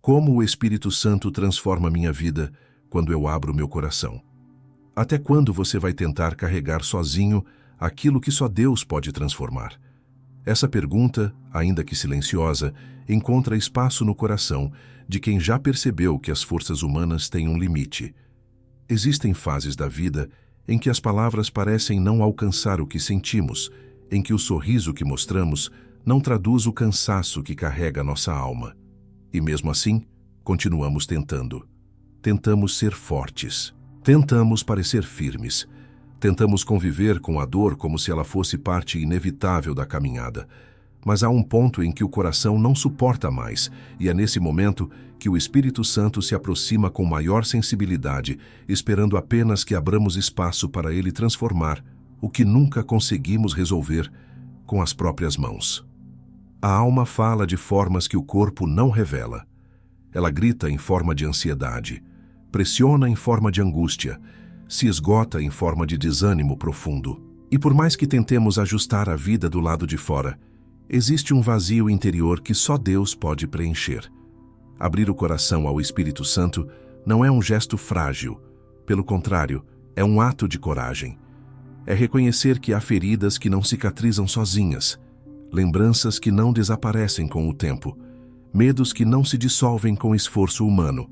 Como o Espírito Santo transforma minha vida quando eu abro meu coração? Até quando você vai tentar carregar sozinho aquilo que só Deus pode transformar? Essa pergunta, ainda que silenciosa, encontra espaço no coração de quem já percebeu que as forças humanas têm um limite. Existem fases da vida em que as palavras parecem não alcançar o que sentimos, em que o sorriso que mostramos não traduz o cansaço que carrega nossa alma. E mesmo assim, continuamos tentando. Tentamos ser fortes. Tentamos parecer firmes. Tentamos conviver com a dor como se ela fosse parte inevitável da caminhada. Mas há um ponto em que o coração não suporta mais, e é nesse momento que o Espírito Santo se aproxima com maior sensibilidade, esperando apenas que abramos espaço para ele transformar o que nunca conseguimos resolver com as próprias mãos. A alma fala de formas que o corpo não revela. Ela grita em forma de ansiedade, pressiona em forma de angústia, se esgota em forma de desânimo profundo. E por mais que tentemos ajustar a vida do lado de fora, existe um vazio interior que só Deus pode preencher. Abrir o coração ao Espírito Santo não é um gesto frágil, pelo contrário, é um ato de coragem. É reconhecer que há feridas que não cicatrizam sozinhas, lembranças que não desaparecem com o tempo, medos que não se dissolvem com esforço humano.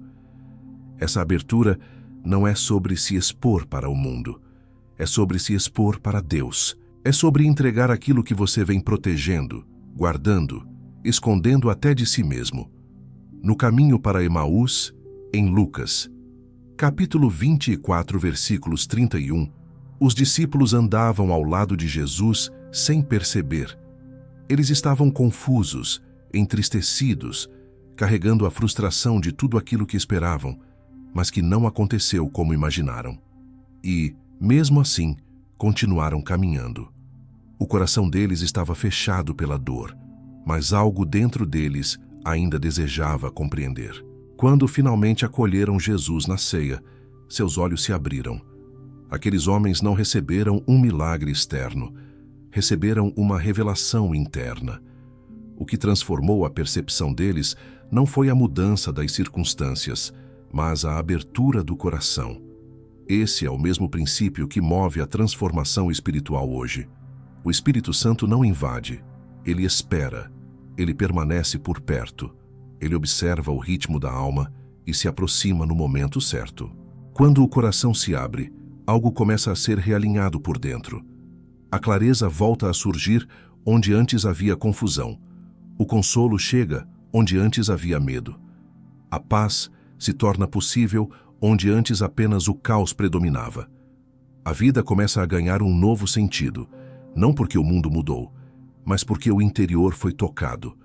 Essa abertura não é sobre se expor para o mundo, é sobre se expor para Deus. É sobre entregar aquilo que você vem protegendo, guardando, escondendo até de si mesmo. No caminho para Emaús, em Lucas, capítulo 24, versículos 31, os discípulos andavam ao lado de Jesus sem perceber. Eles estavam confusos, entristecidos, carregando a frustração de tudo aquilo que esperavam, mas que não aconteceu como imaginaram. E, mesmo assim, continuaram caminhando. O coração deles estava fechado pela dor, mas algo dentro deles ainda desejava compreender. Quando finalmente acolheram Jesus na ceia, seus olhos se abriram. Aqueles homens não receberam um milagre externo, receberam uma revelação interna. O que transformou a percepção deles não foi a mudança das circunstâncias, mas a abertura do coração. Esse é o mesmo princípio que move a transformação espiritual hoje. O Espírito Santo não invade, ele espera, ele permanece por perto, ele observa o ritmo da alma e se aproxima no momento certo. Quando o coração se abre, algo começa a ser realinhado por dentro. A clareza volta a surgir onde antes havia confusão. O consolo chega onde antes havia medo. A paz se torna possível onde antes apenas o caos predominava. A vida começa a ganhar um novo sentido, não porque o mundo mudou, mas porque o interior foi tocado.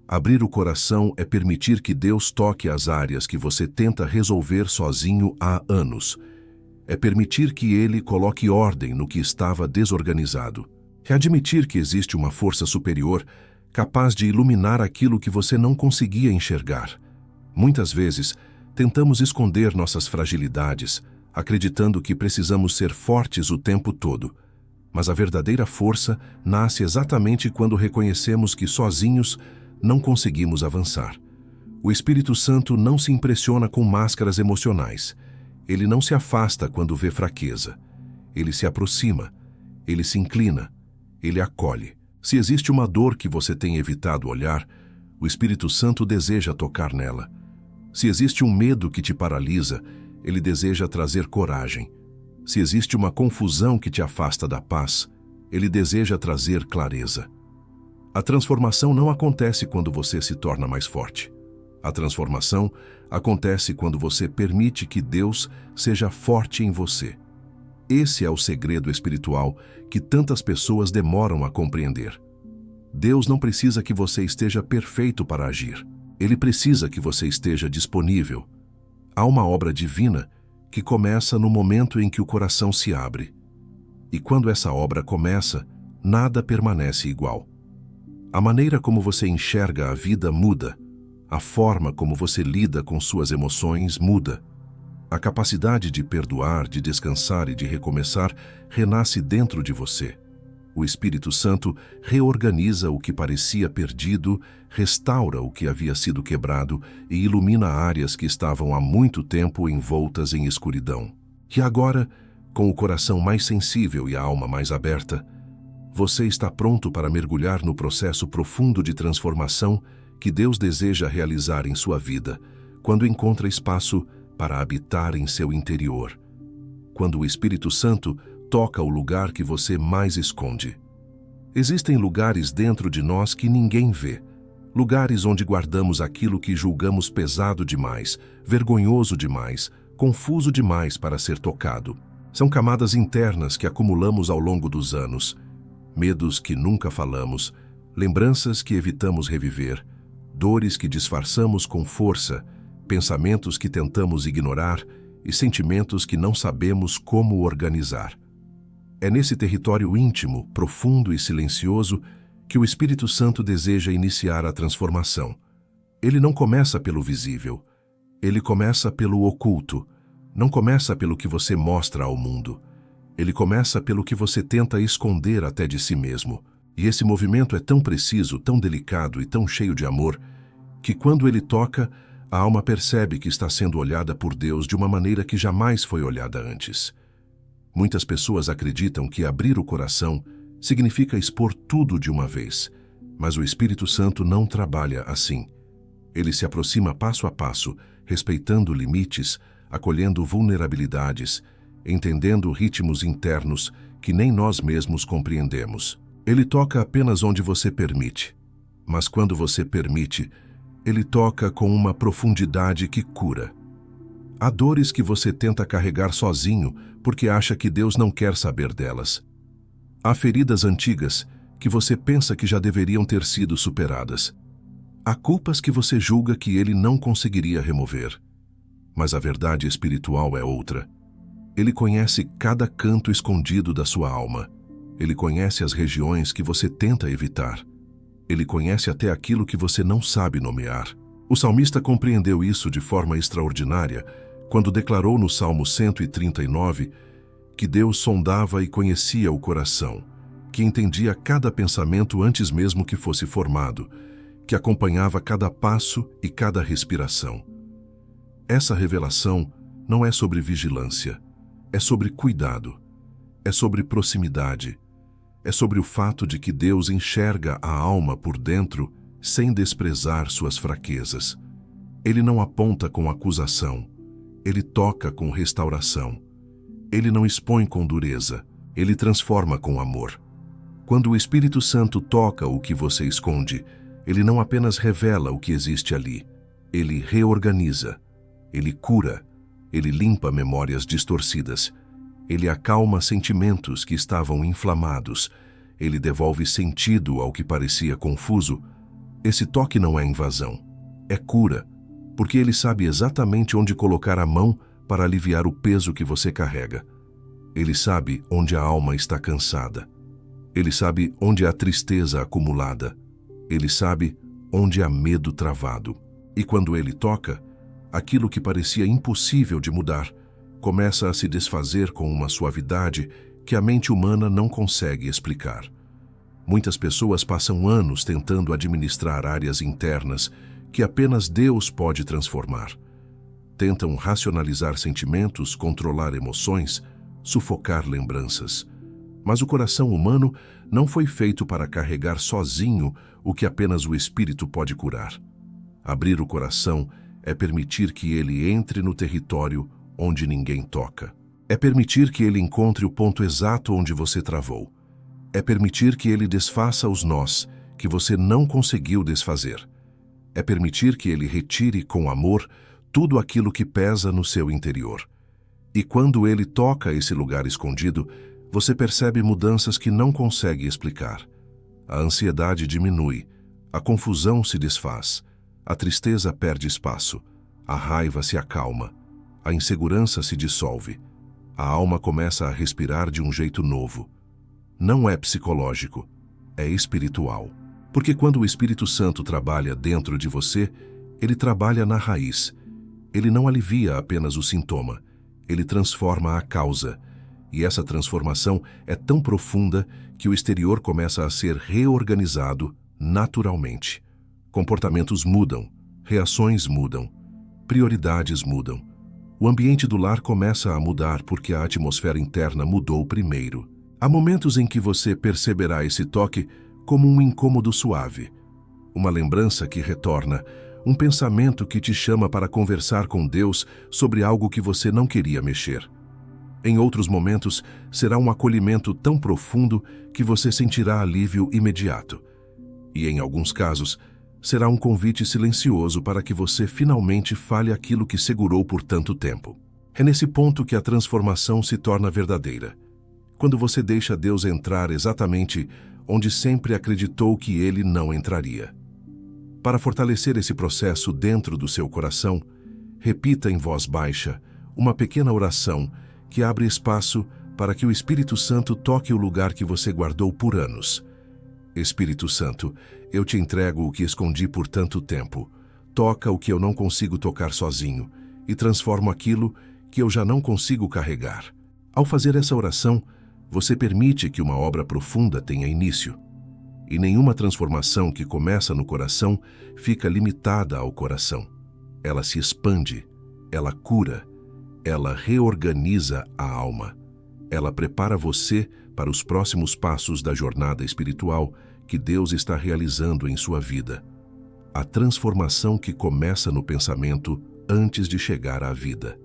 Abrir o coração é permitir que Deus toque as áreas que você tenta resolver sozinho há anos. É permitir que Ele coloque ordem no que estava desorganizado. É admitir que existe uma força superior capaz de iluminar aquilo que você não conseguia enxergar. Muitas vezes, tentamos esconder nossas fragilidades, acreditando que precisamos ser fortes o tempo todo. Mas a verdadeira força nasce exatamente quando reconhecemos que sozinhos não conseguimos avançar. O Espírito Santo não se impressiona com máscaras emocionais. Ele não se afasta quando vê fraqueza. Ele se aproxima, ele se inclina, ele acolhe. Se existe uma dor que você tem evitado olhar, o Espírito Santo deseja tocar nela. Se existe um medo que te paralisa, ele deseja trazer coragem. Se existe uma confusão que te afasta da paz, ele deseja trazer clareza. A transformação não acontece quando você se torna mais forte. A transformação acontece quando você permite que Deus seja forte em você. Esse é o segredo espiritual que tantas pessoas demoram a compreender. Deus não precisa que você esteja perfeito para agir. Ele precisa que você esteja disponível. Há uma obra divina que começa no momento em que o coração se abre. E quando essa obra começa, nada permanece igual. A maneira como você enxerga a vida muda. A forma como você lida com suas emoções muda. A capacidade de perdoar, de descansar e de recomeçar renasce dentro de você. O Espírito Santo reorganiza o que parecia perdido, restaura o que havia sido quebrado e ilumina áreas que estavam há muito tempo envoltas em escuridão. E agora, com o coração mais sensível e a alma mais aberta, você está pronto para mergulhar no processo profundo de transformação que Deus deseja realizar em sua vida, quando encontra espaço para habitar em seu interior. Quando o Espírito Santo toca o lugar que você mais esconde. Existem lugares dentro de nós que ninguém vê. Lugares onde guardamos aquilo que julgamos pesado demais, vergonhoso demais, confuso demais para ser tocado. São camadas internas que acumulamos ao longo dos anos. Medos que nunca falamos, lembranças que evitamos reviver, dores que disfarçamos com força, pensamentos que tentamos ignorar e sentimentos que não sabemos como organizar. É nesse território íntimo, profundo e silencioso que o Espírito Santo deseja iniciar a transformação. Ele não começa pelo visível. Ele começa pelo oculto. Não começa pelo que você mostra ao mundo. Ele começa pelo que você tenta esconder até de si mesmo. E esse movimento é tão preciso, tão delicado e tão cheio de amor, que quando ele toca, a alma percebe que está sendo olhada por Deus de uma maneira que jamais foi olhada antes. Muitas pessoas acreditam que abrir o coração significa expor tudo de uma vez, mas o Espírito Santo não trabalha assim. Ele se aproxima passo a passo, respeitando limites, acolhendo vulnerabilidades, entendendo ritmos internos que nem nós mesmos compreendemos. Ele toca apenas onde você permite, mas quando você permite, ele toca com uma profundidade que cura. Há dores que você tenta carregar sozinho porque acha que Deus não quer saber delas. Há feridas antigas que você pensa que já deveriam ter sido superadas. Há culpas que você julga que Ele não conseguiria remover. Mas a verdade espiritual é outra. Ele conhece cada canto escondido da sua alma. Ele conhece as regiões que você tenta evitar. Ele conhece até aquilo que você não sabe nomear. O salmista compreendeu isso de forma extraordinária quando declarou no Salmo 139 que Deus sondava e conhecia o coração, que entendia cada pensamento antes mesmo que fosse formado, que acompanhava cada passo e cada respiração. Essa revelação não é sobre vigilância, é sobre cuidado, é sobre proximidade, é sobre o fato de que Deus enxerga a alma por dentro sem desprezar suas fraquezas. Ele não aponta com acusação, ele toca com restauração. Ele não expõe com dureza, ele transforma com amor. Quando o Espírito Santo toca o que você esconde, ele não apenas revela o que existe ali, ele reorganiza, ele cura, ele limpa memórias distorcidas, ele acalma sentimentos que estavam inflamados, ele devolve sentido ao que parecia confuso. Esse toque não é invasão, é cura, porque ele sabe exatamente onde colocar a mão para aliviar o peso que você carrega. Ele sabe onde a alma está cansada. Ele sabe onde há tristeza acumulada. Ele sabe onde há medo travado. E quando ele toca, aquilo que parecia impossível de mudar começa a se desfazer com uma suavidade que a mente humana não consegue explicar. Muitas pessoas passam anos tentando administrar áreas internas que apenas Deus pode transformar. Tentam racionalizar sentimentos, controlar emoções, sufocar lembranças. Mas o coração humano não foi feito para carregar sozinho o que apenas o Espírito pode curar. Abrir o coração é permitir que ele entre no território onde ninguém toca. É permitir que ele encontre o ponto exato onde você travou. É permitir que ele desfaça os nós que você não conseguiu desfazer. É permitir que ele retire com amor tudo aquilo que pesa no seu interior. E quando ele toca esse lugar escondido, você percebe mudanças que não consegue explicar. A ansiedade diminui, a confusão se desfaz, a tristeza perde espaço, a raiva se acalma, a insegurança se dissolve, a alma começa a respirar de um jeito novo. Não é psicológico, é espiritual. Porque quando o Espírito Santo trabalha dentro de você, ele trabalha na raiz. Ele não alivia apenas o sintoma, ele transforma a causa. E essa transformação é tão profunda que o exterior começa a ser reorganizado naturalmente. Comportamentos mudam, reações mudam, prioridades mudam. O ambiente do lar começa a mudar porque a atmosfera interna mudou primeiro. Há momentos em que você perceberá esse toque como um incômodo suave, uma lembrança que retorna, um pensamento que te chama para conversar com Deus sobre algo que você não queria mexer. Em outros momentos, será um acolhimento tão profundo que você sentirá alívio imediato. E em alguns casos, será um convite silencioso para que você finalmente fale aquilo que segurou por tanto tempo. É nesse ponto que a transformação se torna verdadeira. Quando você deixa Deus entrar exatamente onde sempre acreditou que Ele não entraria. Para fortalecer esse processo dentro do seu coração, repita em voz baixa uma pequena oração que abre espaço para que o Espírito Santo toque o lugar que você guardou por anos. Espírito Santo, eu te entrego o que escondi por tanto tempo. Toca o que eu não consigo tocar sozinho e transforma aquilo que eu já não consigo carregar. Ao fazer essa oração, você permite que uma obra profunda tenha início. E nenhuma transformação que começa no coração fica limitada ao coração. Ela se expande, ela cura, ela reorganiza a alma. Ela prepara você para os próximos passos da jornada espiritual que Deus está realizando em sua vida. A transformação que começa no pensamento antes de chegar à vida.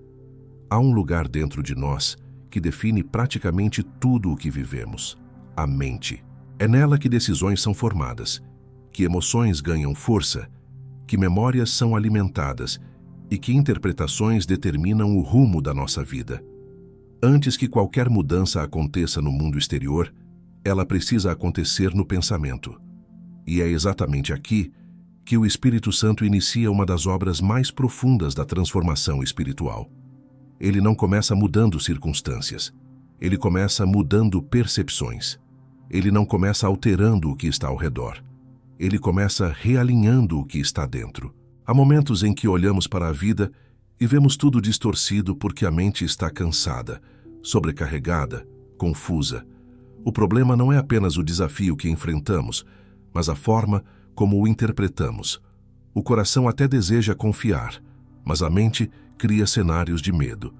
Há um lugar dentro de nós que define praticamente tudo o que vivemos: a mente. É nela que decisões são formadas, que emoções ganham força, que memórias são alimentadas e que interpretações determinam o rumo da nossa vida. Antes que qualquer mudança aconteça no mundo exterior, ela precisa acontecer no pensamento. E é exatamente aqui que o Espírito Santo inicia uma das obras mais profundas da transformação espiritual. Ele não começa mudando circunstâncias. Ele começa mudando percepções. Ele não começa alterando o que está ao redor. Ele começa realinhando o que está dentro. Há momentos em que olhamos para a vida e vemos tudo distorcido porque a mente está cansada, sobrecarregada, confusa. O problema não é apenas o desafio que enfrentamos, mas a forma como o interpretamos. O coração até deseja confiar, mas a mente cria cenários de medo.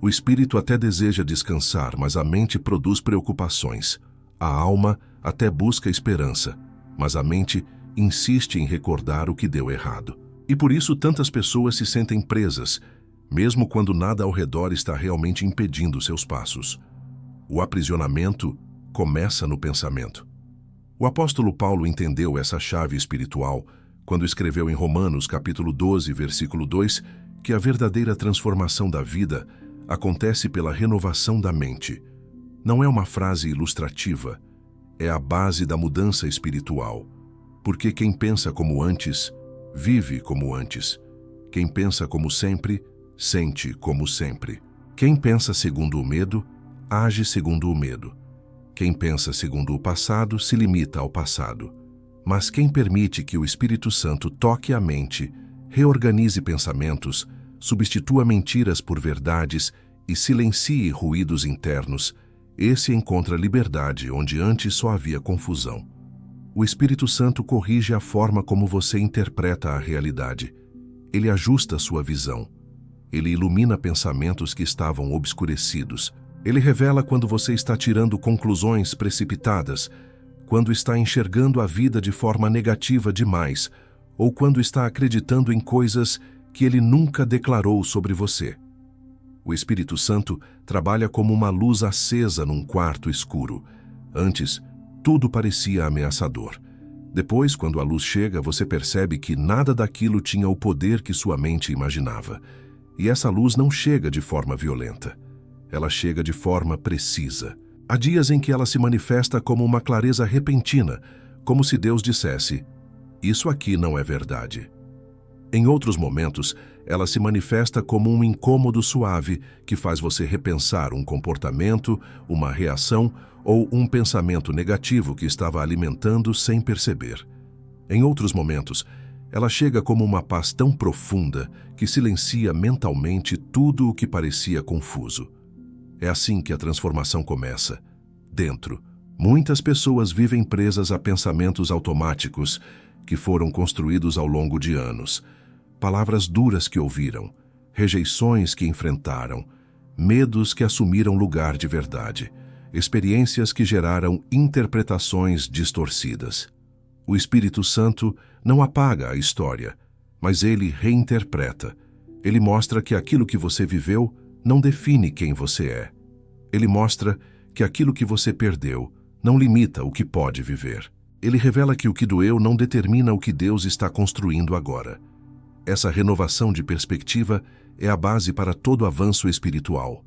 O espírito até deseja descansar, mas a mente produz preocupações. A alma até busca esperança, mas a mente insiste em recordar o que deu errado. E por isso tantas pessoas se sentem presas, mesmo quando nada ao redor está realmente impedindo seus passos. O aprisionamento começa no pensamento. O apóstolo Paulo entendeu essa chave espiritual quando escreveu em Romanos capítulo 12, versículo 2, que a verdadeira transformação da vida acontece pela renovação da mente. Não é uma frase ilustrativa, é a base da mudança espiritual. Porque quem pensa como antes, vive como antes. Quem pensa como sempre, sente como sempre. Quem pensa segundo o medo, age segundo o medo. Quem pensa segundo o passado, se limita ao passado. Mas quem permite que o Espírito Santo toque a mente, reorganize pensamentos, substitua mentiras por verdades e silencie ruídos internos, esse encontra liberdade onde antes só havia confusão. O Espírito Santo corrige a forma como você interpreta a realidade. Ele ajusta sua visão. Ele ilumina pensamentos que estavam obscurecidos. Ele revela quando você está tirando conclusões precipitadas, quando está enxergando a vida de forma negativa demais, ou quando está acreditando em coisas que ele nunca declarou sobre você. O Espírito Santo trabalha como uma luz acesa num quarto escuro. Antes, tudo parecia ameaçador. Depois, quando a luz chega, você percebe que nada daquilo tinha o poder que sua mente imaginava. E essa luz não chega de forma violenta. Ela chega de forma precisa. Há dias em que ela se manifesta como uma clareza repentina, como se Deus dissesse: "Isso aqui não é verdade." Em outros momentos, ela se manifesta como um incômodo suave que faz você repensar um comportamento, uma reação ou um pensamento negativo que estava alimentando sem perceber. Em outros momentos, ela chega como uma paz tão profunda que silencia mentalmente tudo o que parecia confuso. É assim que a transformação começa. Dentro. Muitas pessoas vivem presas a pensamentos automáticos que foram construídos ao longo de anos. Palavras duras que ouviram, rejeições que enfrentaram, medos que assumiram lugar de verdade, experiências que geraram interpretações distorcidas. O Espírito Santo não apaga a história, mas ele reinterpreta. Ele mostra que aquilo que você viveu não define quem você é. Ele mostra que aquilo que você perdeu não limita o que pode viver. Ele revela que o que doeu não determina o que Deus está construindo agora. Essa renovação de perspectiva é a base para todo avanço espiritual.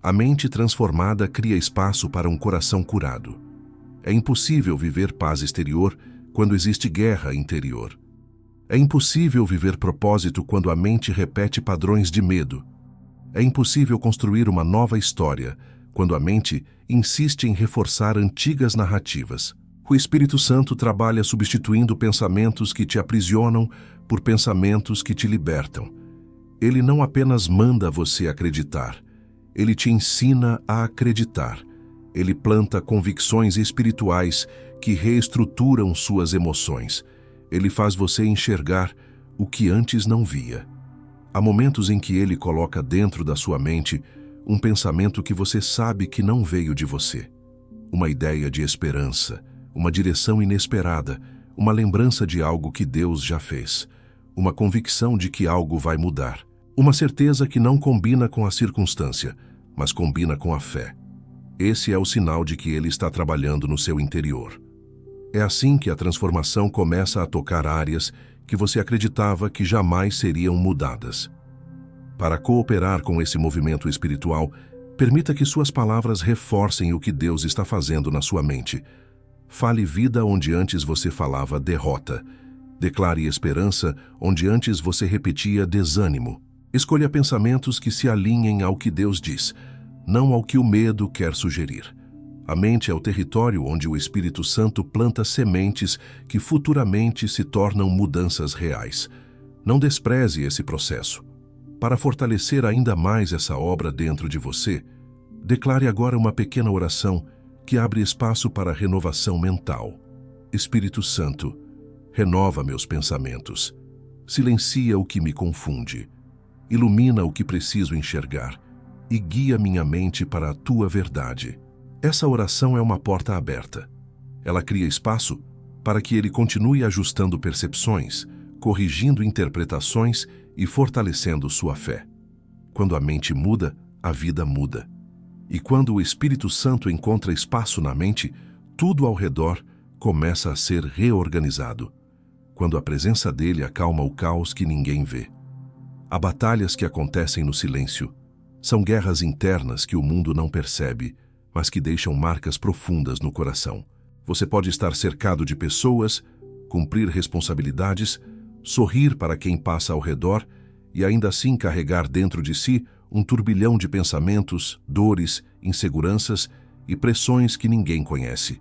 A mente transformada cria espaço para um coração curado. É impossível viver paz exterior quando existe guerra interior. É impossível viver propósito quando a mente repete padrões de medo. É impossível construir uma nova história quando a mente insiste em reforçar antigas narrativas. O Espírito Santo trabalha substituindo pensamentos que te aprisionam por pensamentos que te libertam. Ele não apenas manda você acreditar, ele te ensina a acreditar. Ele planta convicções espirituais que reestruturam suas emoções. Ele faz você enxergar o que antes não via. Há momentos em que ele coloca dentro da sua mente um pensamento que você sabe que não veio de você. Uma ideia de esperança, uma direção inesperada, uma lembrança de algo que Deus já fez, uma convicção de que algo vai mudar, uma certeza que não combina com a circunstância, mas combina com a fé. Esse é o sinal de que ele está trabalhando no seu interior. É assim que a transformação começa a tocar áreas que você acreditava que jamais seriam mudadas. Para cooperar com esse movimento espiritual, permita que suas palavras reforcem o que Deus está fazendo na sua mente. Fale vida onde antes você falava derrota. Declare esperança onde antes você repetia desânimo. Escolha pensamentos que se alinhem ao que Deus diz, não ao que o medo quer sugerir. A mente é o território onde o Espírito Santo planta sementes que futuramente se tornam mudanças reais. Não despreze esse processo. Para fortalecer ainda mais essa obra dentro de você, declare agora uma pequena oração que abre espaço para a renovação mental. Espírito Santo, renova meus pensamentos. Silencia o que me confunde. Ilumina o que preciso enxergar e guia minha mente para a tua verdade. Essa oração é uma porta aberta. Ela cria espaço para que ele continue ajustando percepções, corrigindo interpretações e fortalecendo sua fé. Quando a mente muda, a vida muda. E quando o Espírito Santo encontra espaço na mente, tudo ao redor começa a ser reorganizado. Quando a presença dele acalma o caos que ninguém vê. Há batalhas que acontecem no silêncio. São guerras internas que o mundo não percebe, mas que deixam marcas profundas no coração. Você pode estar cercado de pessoas, cumprir responsabilidades, sorrir para quem passa ao redor e ainda assim carregar dentro de si um turbilhão de pensamentos, dores, inseguranças e pressões que ninguém conhece.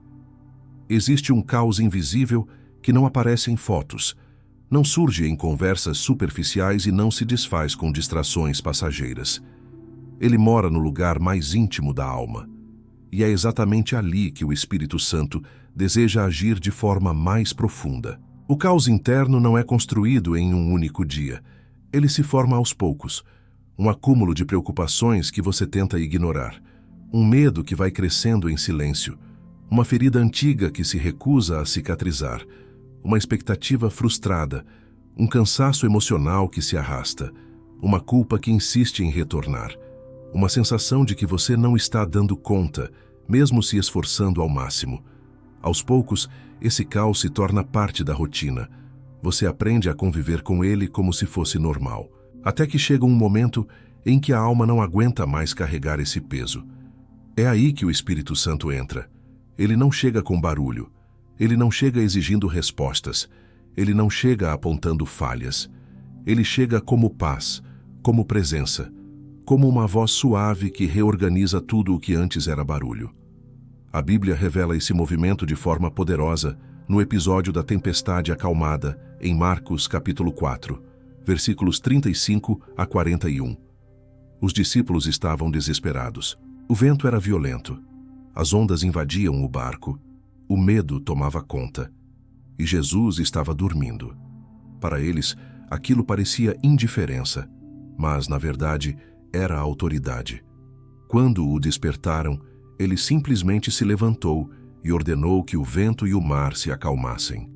Existe um caos invisível que não aparece em fotos, não surge em conversas superficiais e não se desfaz com distrações passageiras. Ele mora no lugar mais íntimo da alma. E é exatamente ali que o Espírito Santo deseja agir de forma mais profunda. O caos interno não é construído em um único dia. Ele se forma aos poucos. Um acúmulo de preocupações que você tenta ignorar. Um medo que vai crescendo em silêncio. Uma ferida antiga que se recusa a cicatrizar. Uma expectativa frustrada. Um cansaço emocional que se arrasta. Uma culpa que insiste em retornar. Uma sensação de que você não está dando conta, mesmo se esforçando ao máximo. Aos poucos, esse caos se torna parte da rotina. Você aprende a conviver com ele como se fosse normal. Até que chega um momento em que a alma não aguenta mais carregar esse peso. É aí que o Espírito Santo entra. Ele não chega com barulho. Ele não chega exigindo respostas. Ele não chega apontando falhas. Ele chega como paz, como presença, como uma voz suave que reorganiza tudo o que antes era barulho. A Bíblia revela esse movimento de forma poderosa no episódio da tempestade acalmada, em Marcos capítulo 4, versículos 35 a 41. Os discípulos estavam desesperados. O vento era violento. As ondas invadiam o barco. O medo tomava conta. E Jesus estava dormindo. Para eles, aquilo parecia indiferença, mas, na verdade, era a autoridade. Quando o despertaram, ele simplesmente se levantou e ordenou que o vento e o mar se acalmassem.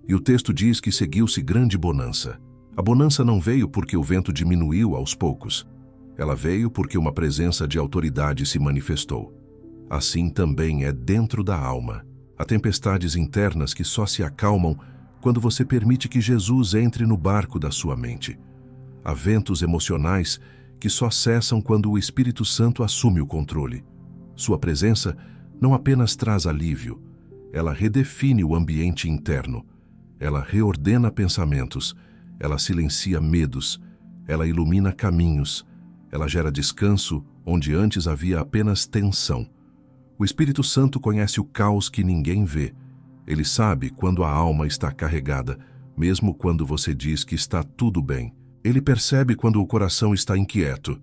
E o texto diz que seguiu-se grande bonança. A bonança não veio porque o vento diminuiu aos poucos. Ela veio porque uma presença de autoridade se manifestou. Assim também é dentro da alma. Há tempestades internas que só se acalmam quando você permite que Jesus entre no barco da sua mente. Há ventos emocionais que só cessam quando o Espírito Santo assume o controle. Sua presença não apenas traz alívio, ela redefine o ambiente interno. Ela reordena pensamentos, ela silencia medos, ela ilumina caminhos, ela gera descanso onde antes havia apenas tensão. O Espírito Santo conhece o caos que ninguém vê. Ele sabe quando a alma está carregada, mesmo quando você diz que está tudo bem. Ele percebe quando o coração está inquieto,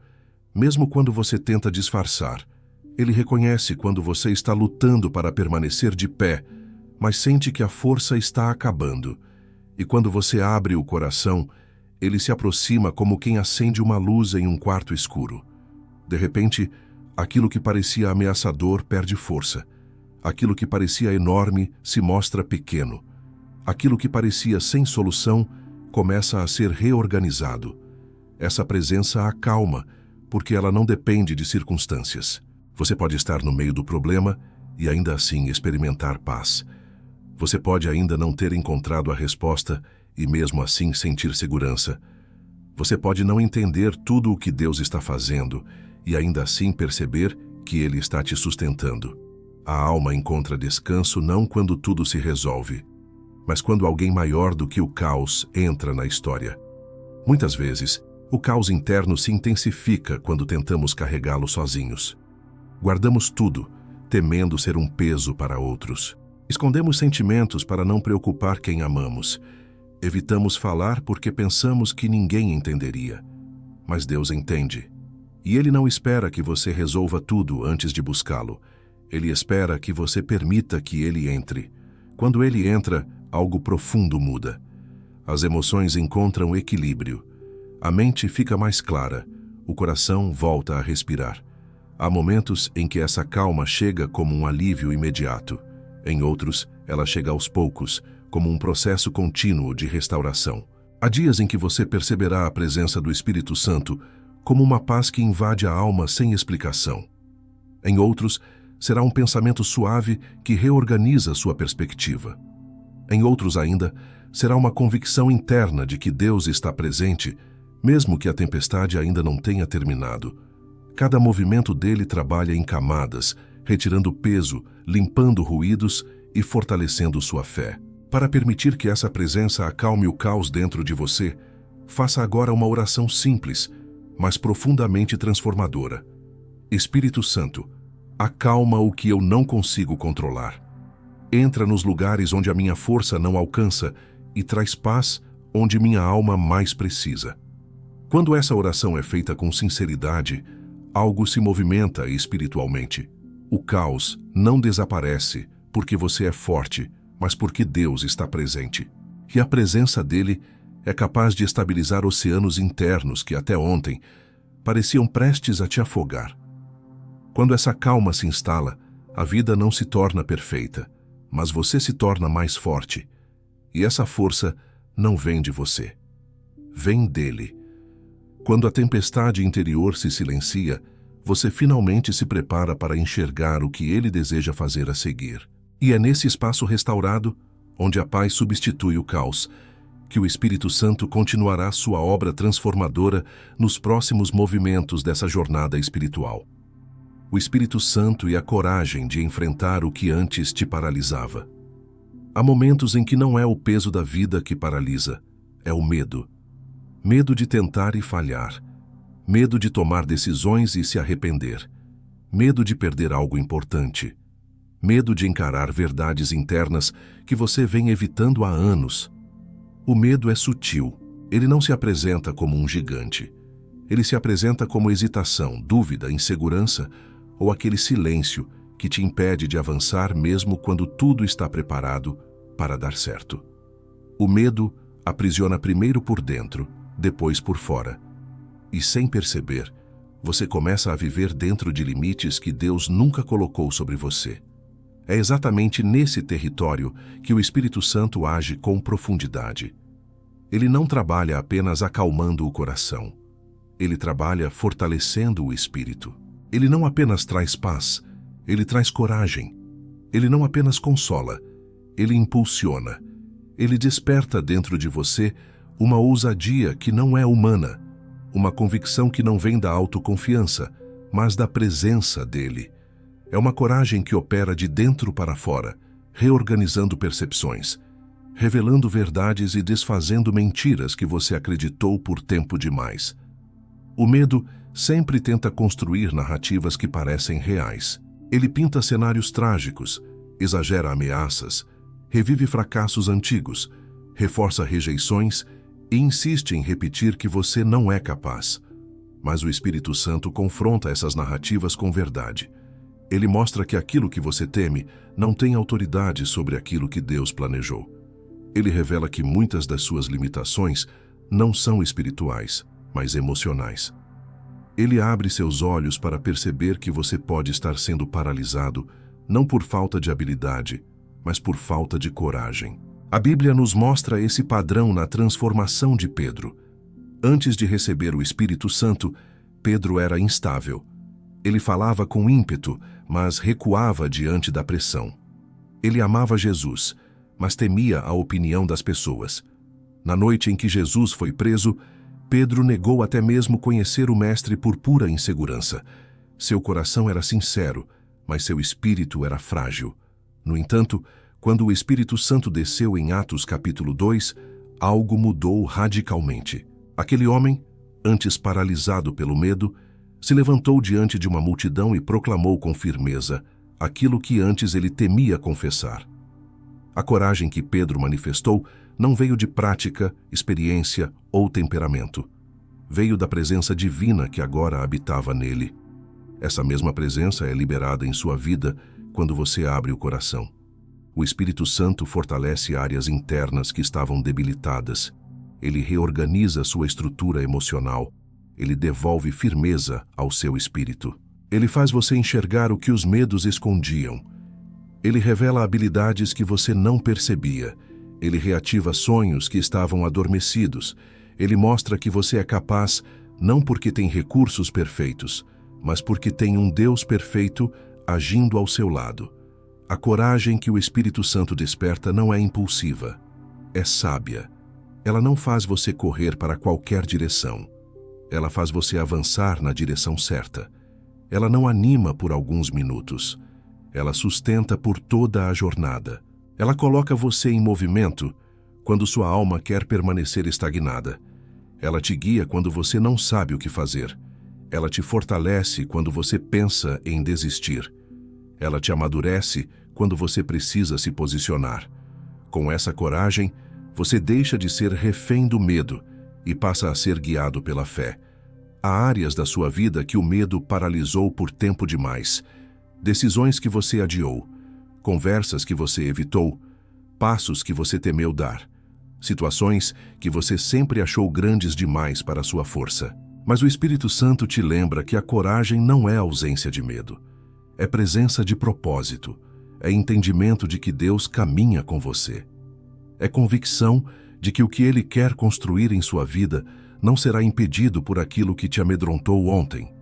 mesmo quando você tenta disfarçar. Ele reconhece quando você está lutando para permanecer de pé, mas sente que a força está acabando. E quando você abre o coração, ele se aproxima como quem acende uma luz em um quarto escuro. De repente, aquilo que parecia ameaçador perde força. Aquilo que parecia enorme se mostra pequeno. Aquilo que parecia sem solução começa a ser reorganizado. Essa presença acalma, porque ela não depende de circunstâncias. Você pode estar no meio do problema e ainda assim experimentar paz. Você pode ainda não ter encontrado a resposta e mesmo assim sentir segurança. Você pode não entender tudo o que Deus está fazendo e ainda assim perceber que Ele está te sustentando. A alma encontra descanso não quando tudo se resolve, mas quando alguém maior do que o caos entra na história. Muitas vezes, o caos interno se intensifica quando tentamos carregá-lo sozinhos. Guardamos tudo, temendo ser um peso para outros. Escondemos sentimentos para não preocupar quem amamos. Evitamos falar porque pensamos que ninguém entenderia. Mas Deus entende. E Ele não espera que você resolva tudo antes de buscá-lo. Ele espera que você permita que Ele entre. Quando Ele entra, algo profundo muda. As emoções encontram equilíbrio. A mente fica mais clara. O coração volta a respirar. Há momentos em que essa calma chega como um alívio imediato. Em outros, ela chega aos poucos, como um processo contínuo de restauração. Há dias em que você perceberá a presença do Espírito Santo como uma paz que invade a alma sem explicação. Em outros, será um pensamento suave que reorganiza sua perspectiva. Em outros ainda, será uma convicção interna de que Deus está presente, mesmo que a tempestade ainda não tenha terminado. Cada movimento dele trabalha em camadas, retirando peso, limpando ruídos e fortalecendo sua fé. Para permitir que essa presença acalme o caos dentro de você, faça agora uma oração simples, mas profundamente transformadora. Espírito Santo, acalma o que eu não consigo controlar. Entra nos lugares onde a minha força não alcança e traz paz onde minha alma mais precisa. Quando essa oração é feita com sinceridade, algo se movimenta espiritualmente. O caos não desaparece porque você é forte, mas porque Deus está presente. E a presença dele é capaz de estabilizar oceanos internos que até ontem pareciam prestes a te afogar. Quando essa calma se instala, a vida não se torna perfeita, mas você se torna mais forte. E essa força não vem de você, vem dele. Quando a tempestade interior se silencia, você finalmente se prepara para enxergar o que ele deseja fazer a seguir. E é nesse espaço restaurado, onde a paz substitui o caos, que o Espírito Santo continuará sua obra transformadora nos próximos movimentos dessa jornada espiritual. O Espírito Santo e a coragem de enfrentar o que antes te paralisava. Há momentos em que não é o peso da vida que paralisa, é o medo. Medo de tentar e falhar. Medo de tomar decisões e se arrepender. Medo de perder algo importante. Medo de encarar verdades internas que você vem evitando há anos. O medo é sutil. Ele não se apresenta como um gigante. Ele se apresenta como hesitação, dúvida, insegurança ou aquele silêncio que te impede de avançar mesmo quando tudo está preparado para dar certo. O medo aprisiona primeiro por dentro, depois por fora. E sem perceber, você começa a viver dentro de limites que Deus nunca colocou sobre você. É exatamente nesse território que o Espírito Santo age com profundidade. Ele não trabalha apenas acalmando o coração. Ele trabalha fortalecendo o espírito. Ele não apenas traz paz, ele traz coragem. Ele não apenas consola, ele impulsiona. Ele desperta dentro de você uma ousadia que não é humana, uma convicção que não vem da autoconfiança, mas da presença dele. É uma coragem que opera de dentro para fora, reorganizando percepções, revelando verdades e desfazendo mentiras que você acreditou por tempo demais. O medo sempre tenta construir narrativas que parecem reais. Ele pinta cenários trágicos, exagera ameaças, revive fracassos antigos, reforça rejeições e insiste em repetir que você não é capaz. Mas o Espírito Santo confronta essas narrativas com verdade. Ele mostra que aquilo que você teme não tem autoridade sobre aquilo que Deus planejou. Ele revela que muitas das suas limitações não são espirituais, mas emocionais. Ele abre seus olhos para perceber que você pode estar sendo paralisado não por falta de habilidade, mas por falta de coragem. A Bíblia nos mostra esse padrão na transformação de Pedro. Antes de receber o Espírito Santo, Pedro era instável. Ele falava com ímpeto, mas recuava diante da pressão. Ele amava Jesus, mas temia a opinião das pessoas. Na noite em que Jesus foi preso, Pedro negou até mesmo conhecer o Mestre por pura insegurança. Seu coração era sincero, mas seu espírito era frágil. No entanto, quando o Espírito Santo desceu em Atos capítulo 2, algo mudou radicalmente. Aquele homem, antes paralisado pelo medo, se levantou diante de uma multidão e proclamou com firmeza aquilo que antes ele temia confessar. A coragem que Pedro manifestou não veio de prática, experiência ou temperamento. Veio da presença divina que agora habitava nele. Essa mesma presença é liberada em sua vida quando você abre o coração. O Espírito Santo fortalece áreas internas que estavam debilitadas. Ele reorganiza sua estrutura emocional. Ele devolve firmeza ao seu espírito. Ele faz você enxergar o que os medos escondiam. Ele revela habilidades que você não percebia. Ele reativa sonhos que estavam adormecidos. Ele mostra que você é capaz não porque tem recursos perfeitos, mas porque tem um Deus perfeito agindo ao seu lado. A coragem que o Espírito Santo desperta não é impulsiva, é sábia. Ela não faz você correr para qualquer direção. Ela faz você avançar na direção certa. Ela não anima por alguns minutos. Ela sustenta por toda a jornada. Ela coloca você em movimento quando sua alma quer permanecer estagnada. Ela te guia quando você não sabe o que fazer. Ela te fortalece quando você pensa em desistir. Ela te amadurece quando você precisa se posicionar. Com essa coragem, você deixa de ser refém do medo e passa a ser guiado pela fé. Há áreas da sua vida que o medo paralisou por tempo demais. Decisões que você adiou, conversas que você evitou, passos que você temeu dar, situações que você sempre achou grandes demais para a sua força. Mas o Espírito Santo te lembra que a coragem não é ausência de medo. É presença de propósito. É entendimento de que Deus caminha com você. É convicção de que o que Ele quer construir em sua vida não será impedido por aquilo que te amedrontou ontem.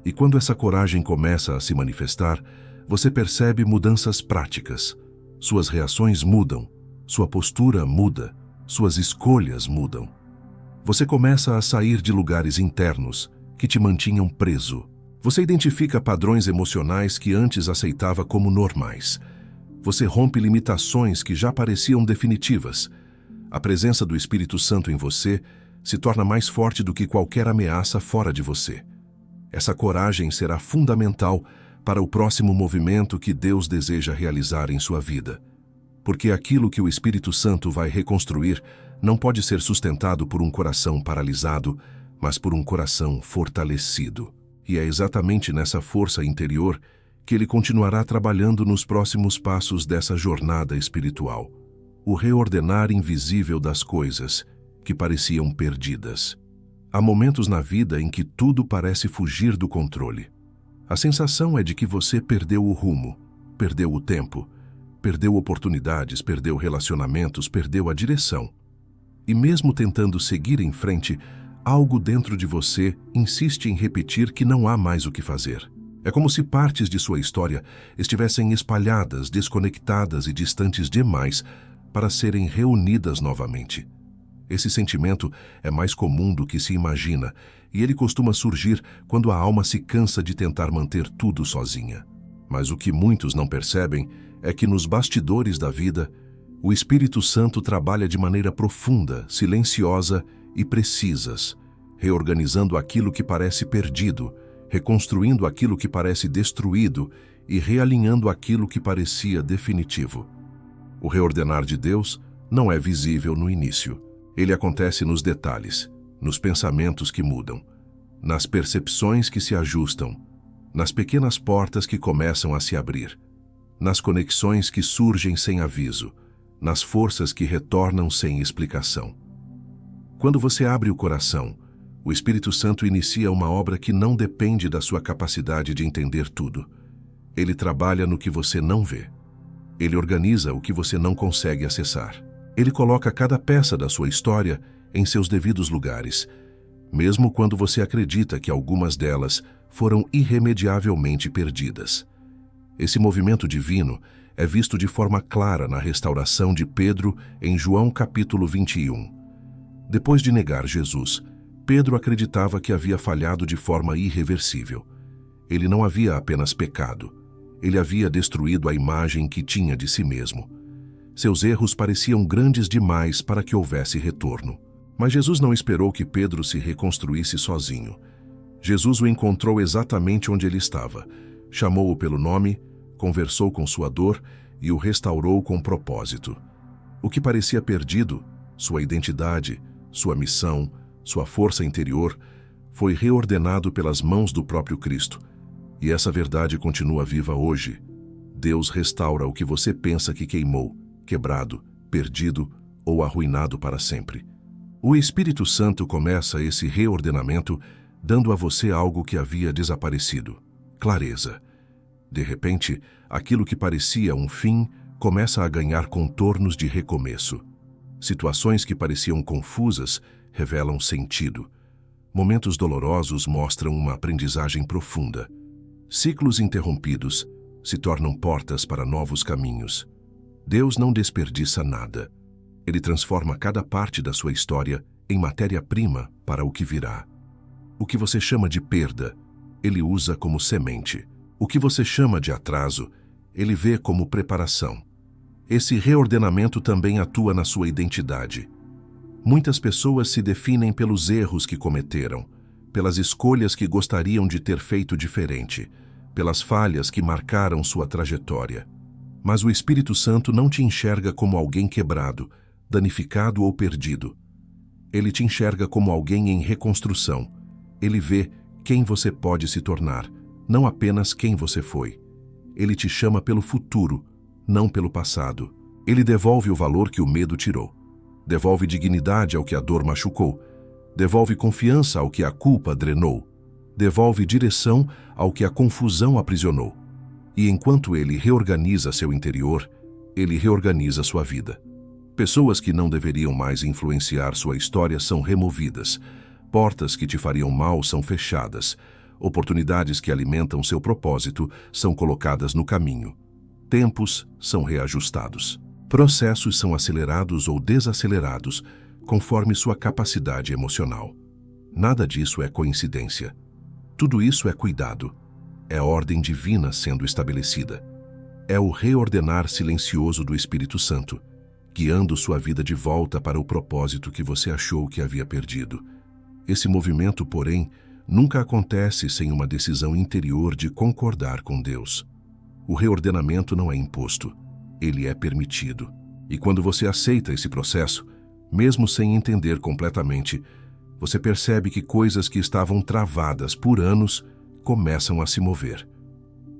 E quando essa coragem começa a se manifestar, você percebe mudanças práticas. Suas reações mudam, sua postura muda, suas escolhas mudam. Você começa a sair de lugares internos que te mantinham preso. Você identifica padrões emocionais que antes aceitava como normais. Você rompe limitações que já pareciam definitivas. A presença do Espírito Santo em você se torna mais forte do que qualquer ameaça fora de você. Essa coragem será fundamental para o próximo movimento que Deus deseja realizar em sua vida. Porque aquilo que o Espírito Santo vai reconstruir não pode ser sustentado por um coração paralisado, mas por um coração fortalecido. E é exatamente nessa força interior que ele continuará trabalhando nos próximos passos dessa jornada espiritual. O reordenar invisível das coisas que pareciam perdidas. Há momentos na vida em que tudo parece fugir do controle. A sensação é de que você perdeu o rumo, perdeu o tempo, perdeu oportunidades, perdeu relacionamentos, perdeu a direção. E mesmo tentando seguir em frente, algo dentro de você insiste em repetir que não há mais o que fazer. É como se partes de sua história estivessem espalhadas, desconectadas e distantes demais para serem reunidas novamente. Esse sentimento é mais comum do que se imagina, e ele costuma surgir quando a alma se cansa de tentar manter tudo sozinha. Mas o que muitos não percebem é que nos bastidores da vida, o Espírito Santo trabalha de maneira profunda, silenciosa e precisas, reorganizando aquilo que parece perdido, reconstruindo aquilo que parece destruído e realinhando aquilo que parecia definitivo. O reordenar de Deus não é visível no início. Ele acontece nos detalhes, nos pensamentos que mudam, nas percepções que se ajustam, nas pequenas portas que começam a se abrir, nas conexões que surgem sem aviso, nas forças que retornam sem explicação. Quando você abre o coração, o Espírito Santo inicia uma obra que não depende da sua capacidade de entender tudo. Ele trabalha no que você não vê. Ele organiza o que você não consegue acessar. Ele coloca cada peça da sua história em seus devidos lugares, mesmo quando você acredita que algumas delas foram irremediavelmente perdidas. Esse movimento divino é visto de forma clara na restauração de Pedro em João capítulo 21. Depois de negar Jesus, Pedro acreditava que havia falhado de forma irreversível. Ele não havia apenas pecado, ele havia destruído a imagem que tinha de si mesmo. Seus erros pareciam grandes demais para que houvesse retorno. Mas Jesus não esperou que Pedro se reconstruísse sozinho. Jesus o encontrou exatamente onde ele estava, chamou-o pelo nome, conversou com sua dor e o restaurou com propósito. O que parecia perdido, sua identidade, sua missão, sua força interior, foi reordenado pelas mãos do próprio Cristo. E essa verdade continua viva hoje. Deus restaura o que você pensa que queimou, quebrado, perdido ou arruinado para sempre. O Espírito Santo começa esse reordenamento dando a você algo que havia desaparecido: clareza. De repente, aquilo que parecia um fim começa a ganhar contornos de recomeço. Situações que pareciam confusas revelam sentido. Momentos dolorosos mostram uma aprendizagem profunda. Ciclos interrompidos se tornam portas para novos caminhos. Deus não desperdiça nada. Ele transforma cada parte da sua história em matéria-prima para o que virá. O que você chama de perda, ele usa como semente. O que você chama de atraso, ele vê como preparação. Esse reordenamento também atua na sua identidade. Muitas pessoas se definem pelos erros que cometeram, pelas escolhas que gostariam de ter feito diferente, pelas falhas que marcaram sua trajetória. Mas o Espírito Santo não te enxerga como alguém quebrado, danificado ou perdido. Ele te enxerga como alguém em reconstrução. Ele vê quem você pode se tornar, não apenas quem você foi. Ele te chama pelo futuro, não pelo passado. Ele devolve o valor que o medo tirou. Devolve dignidade ao que a dor machucou. Devolve confiança ao que a culpa drenou. Devolve direção ao que a confusão aprisionou. E enquanto ele reorganiza seu interior, ele reorganiza sua vida. Pessoas que não deveriam mais influenciar sua história são removidas. Portas que te fariam mal são fechadas. Oportunidades que alimentam seu propósito são colocadas no caminho. Tempos são reajustados. Processos são acelerados ou desacelerados conforme sua capacidade emocional. Nada disso é coincidência. Tudo isso é cuidado. É ordem divina sendo estabelecida. É o reordenar silencioso do Espírito Santo, guiando sua vida de volta para o propósito que você achou que havia perdido. Esse movimento, porém, nunca acontece sem uma decisão interior de concordar com Deus. O reordenamento não é imposto, ele é permitido. E quando você aceita esse processo, mesmo sem entender completamente, você percebe que coisas que estavam travadas por anos começam a se mover.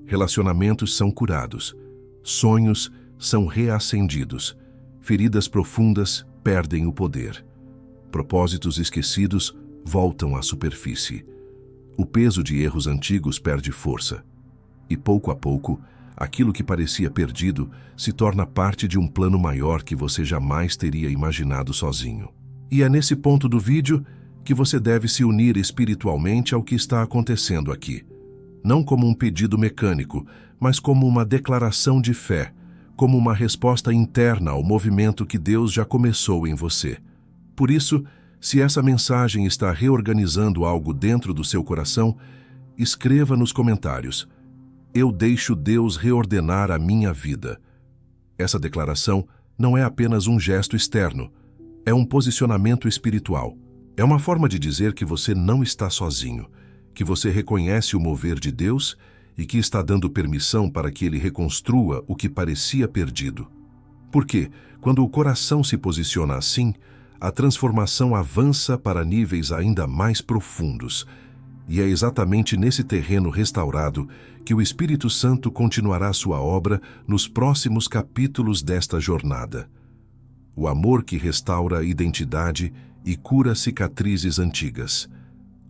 Relacionamentos são curados, sonhos são reacendidos, feridas profundas perdem o poder. Propósitos esquecidos voltam à superfície. O peso de erros antigos perde força. E pouco a pouco, aquilo que parecia perdido se torna parte de um plano maior que você jamais teria imaginado sozinho. E é nesse ponto do vídeo que você deve se unir espiritualmente ao que está acontecendo aqui. Não como um pedido mecânico, mas como uma declaração de fé, como uma resposta interna ao movimento que Deus já começou em você. Por isso, se essa mensagem está reorganizando algo dentro do seu coração, escreva nos comentários: eu deixo Deus reordenar a minha vida. Essa declaração não é apenas um gesto externo, é um posicionamento espiritual. É uma forma de dizer que você não está sozinho, que você reconhece o mover de Deus e que está dando permissão para que Ele reconstrua o que parecia perdido. Porque, quando o coração se posiciona assim, a transformação avança para níveis ainda mais profundos. E é exatamente nesse terreno restaurado que o Espírito Santo continuará sua obra nos próximos capítulos desta jornada. O amor que restaura a identidade e cura cicatrizes antigas.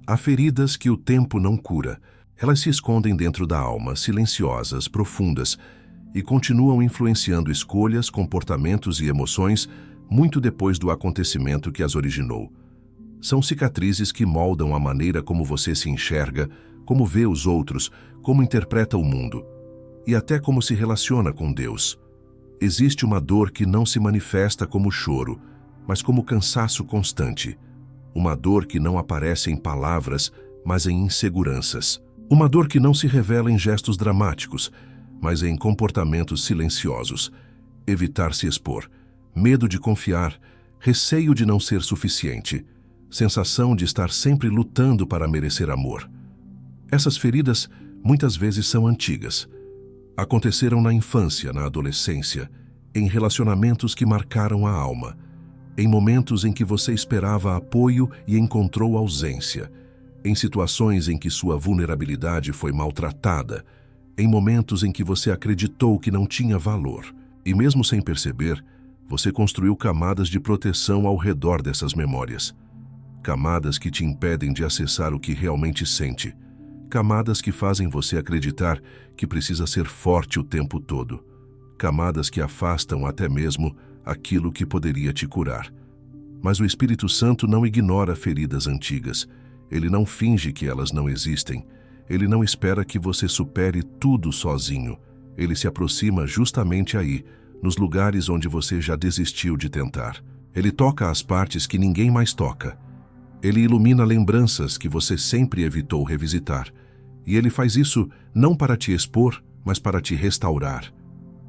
Há feridas que o tempo não cura. Elas se escondem dentro da alma, silenciosas, profundas, e continuam influenciando escolhas, comportamentos e emoções muito depois do acontecimento que as originou. São cicatrizes que moldam a maneira como você se enxerga, como vê os outros, como interpreta o mundo, e até como se relaciona com Deus. Existe uma dor que não se manifesta como choro, mas como cansaço constante. Uma dor que não aparece em palavras, mas em inseguranças. Uma dor que não se revela em gestos dramáticos, mas em comportamentos silenciosos. Evitar se expor, medo de confiar, receio de não ser suficiente, sensação de estar sempre lutando para merecer amor. Essas feridas muitas vezes são antigas. Aconteceram na infância, na adolescência, em relacionamentos que marcaram a alma, em momentos em que você esperava apoio e encontrou ausência, em situações em que sua vulnerabilidade foi maltratada, em momentos em que você acreditou que não tinha valor. E mesmo sem perceber, você construiu camadas de proteção ao redor dessas memórias. Camadas que te impedem de acessar o que realmente sente. Camadas que fazem você acreditar que precisa ser forte o tempo todo. Camadas que afastam até mesmo aquilo que poderia te curar. Mas o Espírito Santo não ignora feridas antigas. Ele não finge que elas não existem. Ele não espera que você supere tudo sozinho. Ele se aproxima justamente aí, nos lugares onde você já desistiu de tentar. Ele toca as partes que ninguém mais toca. Ele ilumina lembranças que você sempre evitou revisitar. E ele faz isso não para te expor, mas para te restaurar.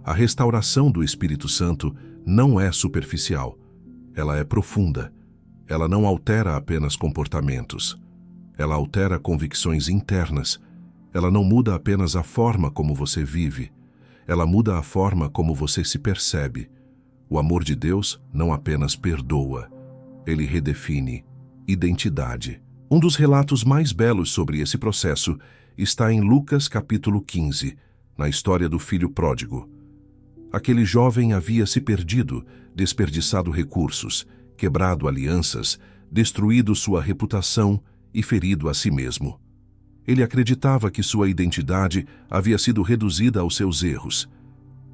A restauração do Espírito Santo não é superficial. Ela é profunda. Ela não altera apenas comportamentos. Ela altera convicções internas. Ela não muda apenas a forma como você vive. Ela muda a forma como você se percebe. O amor de Deus não apenas perdoa. Ele redefine identidade. Um dos relatos mais belos sobre esse processo está em Lucas capítulo 15, na história do filho pródigo. Aquele jovem havia se perdido, desperdiçado recursos, quebrado alianças, destruído sua reputação e ferido a si mesmo. Ele acreditava que sua identidade havia sido reduzida aos seus erros.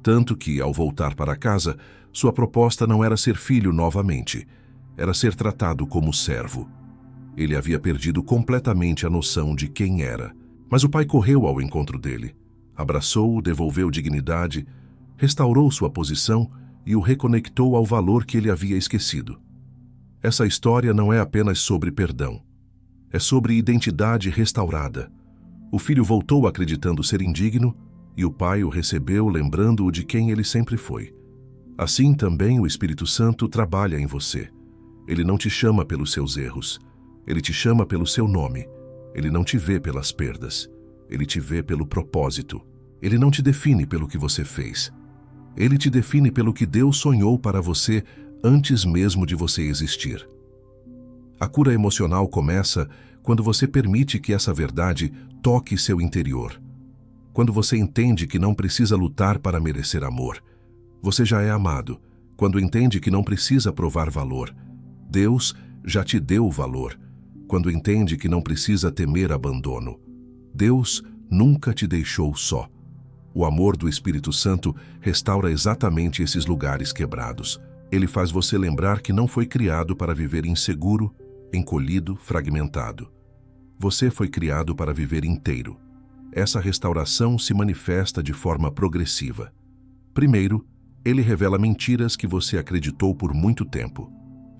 Tanto que, ao voltar para casa, sua proposta não era ser filho novamente, era ser tratado como servo. Ele havia perdido completamente a noção de quem era. Mas o pai correu ao encontro dele, abraçou-o, devolveu dignidade, restaurou sua posição e o reconectou ao valor que ele havia esquecido. Essa história não é apenas sobre perdão. É sobre identidade restaurada. O filho voltou acreditando ser indigno e o pai o recebeu lembrando-o de quem ele sempre foi. Assim também o Espírito Santo trabalha em você. Ele não te chama pelos seus erros. Ele te chama pelo seu nome. Ele não te vê pelas perdas. Ele te vê pelo propósito. Ele não te define pelo que você fez. Ele te define pelo que Deus sonhou para você antes mesmo de você existir. A cura emocional começa quando você permite que essa verdade toque seu interior. Quando você entende que não precisa lutar para merecer amor. Você já é amado, quando entende que não precisa provar valor. Deus já te deu valor, quando entende que não precisa temer abandono. Deus nunca te deixou só. O amor do Espírito Santo restaura exatamente esses lugares quebrados. Ele faz você lembrar que não foi criado para viver inseguro, encolhido, fragmentado. Você foi criado para viver inteiro. Essa restauração se manifesta de forma progressiva. Primeiro, ele revela mentiras que você acreditou por muito tempo.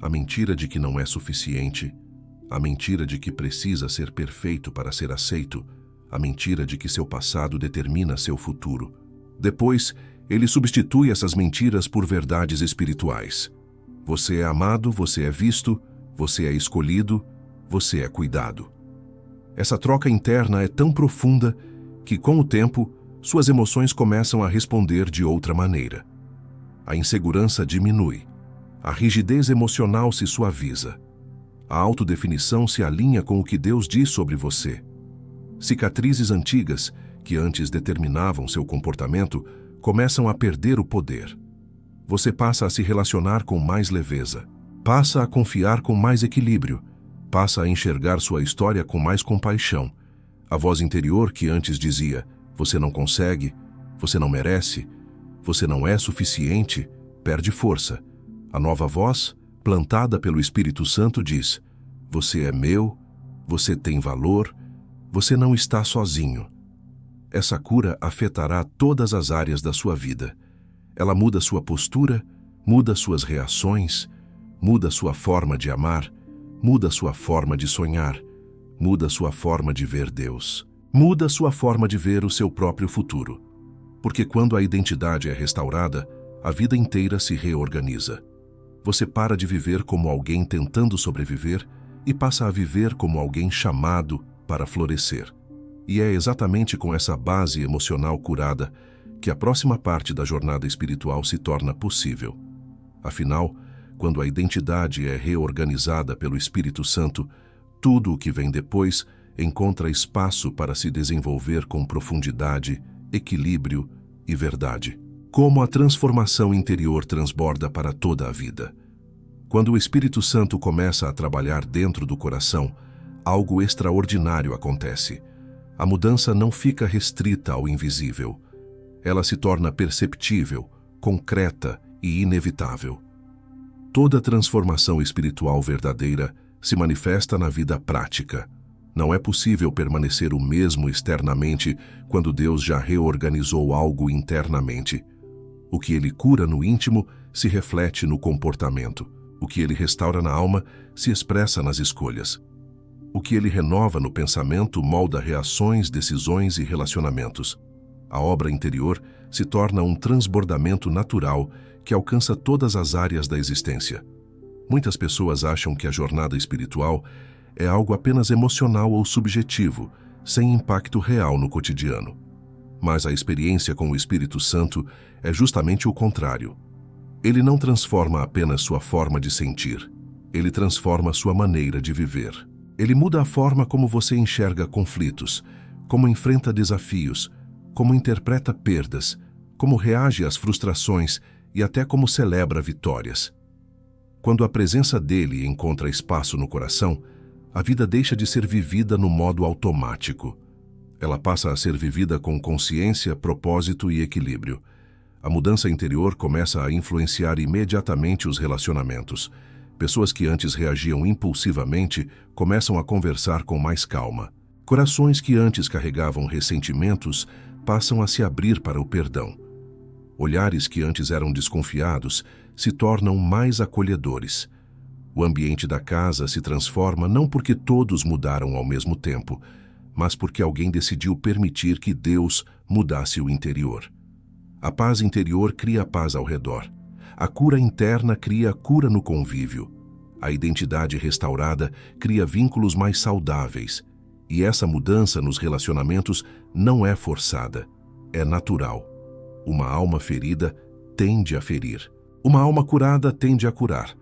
A mentira de que não é suficiente, a mentira de que precisa ser perfeito para ser aceito, a mentira de que seu passado determina seu futuro. Depois, ele substitui essas mentiras por verdades espirituais. Você é amado, você é visto, você é escolhido, você é cuidado. Essa troca interna é tão profunda que, com o tempo, suas emoções começam a responder de outra maneira. A insegurança diminui. A rigidez emocional se suaviza. A autodefinição se alinha com o que Deus diz sobre você. Cicatrizes antigas, que antes determinavam seu comportamento, começam a perder o poder. Você passa a se relacionar com mais leveza. Passa a confiar com mais equilíbrio. Passa a enxergar sua história com mais compaixão. A voz interior que antes dizia: você não consegue, você não merece, você não é suficiente, perde força. A nova voz, plantada pelo Espírito Santo, diz: você é meu, você tem valor, você não está sozinho. Essa cura afetará todas as áreas da sua vida. Ela muda sua postura, muda suas reações, muda sua forma de amar, muda sua forma de sonhar, muda sua forma de ver Deus, muda sua forma de ver o seu próprio futuro. Porque quando a identidade é restaurada, a vida inteira se reorganiza. Você para de viver como alguém tentando sobreviver e passa a viver como alguém chamado para florescer. E é exatamente com essa base emocional curada que a próxima parte da jornada espiritual se torna possível. Afinal, quando a identidade é reorganizada pelo Espírito Santo, tudo o que vem depois encontra espaço para se desenvolver com profundidade, equilíbrio e verdade. Como a transformação interior transborda para toda a vida. Quando o Espírito Santo começa a trabalhar dentro do coração, algo extraordinário acontece. A mudança não fica restrita ao invisível. Ela se torna perceptível, concreta e inevitável. Toda transformação espiritual verdadeira se manifesta na vida prática. Não é possível permanecer o mesmo externamente quando Deus já reorganizou algo internamente. O que Ele cura no íntimo se reflete no comportamento. O que Ele restaura na alma se expressa nas escolhas. O que Ele renova no pensamento molda reações, decisões e relacionamentos. A obra interior se torna um transbordamento natural que alcança todas as áreas da existência. Muitas pessoas acham que a jornada espiritual é algo apenas emocional ou subjetivo, sem impacto real no cotidiano. Mas a experiência com o Espírito Santo é justamente o contrário. Ele não transforma apenas sua forma de sentir, ele transforma sua maneira de viver. Ele muda a forma como você enxerga conflitos, como enfrenta desafios, como interpreta perdas, como reage às frustrações e até como celebra vitórias. Quando a presença dele encontra espaço no coração, a vida deixa de ser vivida no modo automático. Ela passa a ser vivida com consciência, propósito e equilíbrio. A mudança interior começa a influenciar imediatamente os relacionamentos. Pessoas que antes reagiam impulsivamente começam a conversar com mais calma. Corações que antes carregavam ressentimentos passam a se abrir para o perdão. Olhares que antes eram desconfiados se tornam mais acolhedores. O ambiente da casa se transforma não porque todos mudaram ao mesmo tempo, mas porque alguém decidiu permitir que Deus mudasse o interior. A paz interior cria a paz ao redor. A cura interna cria a cura no convívio. A identidade restaurada cria vínculos mais saudáveis. E essa mudança nos relacionamentos não é forçada, é natural. Uma alma ferida tende a ferir. Uma alma curada tende a curar.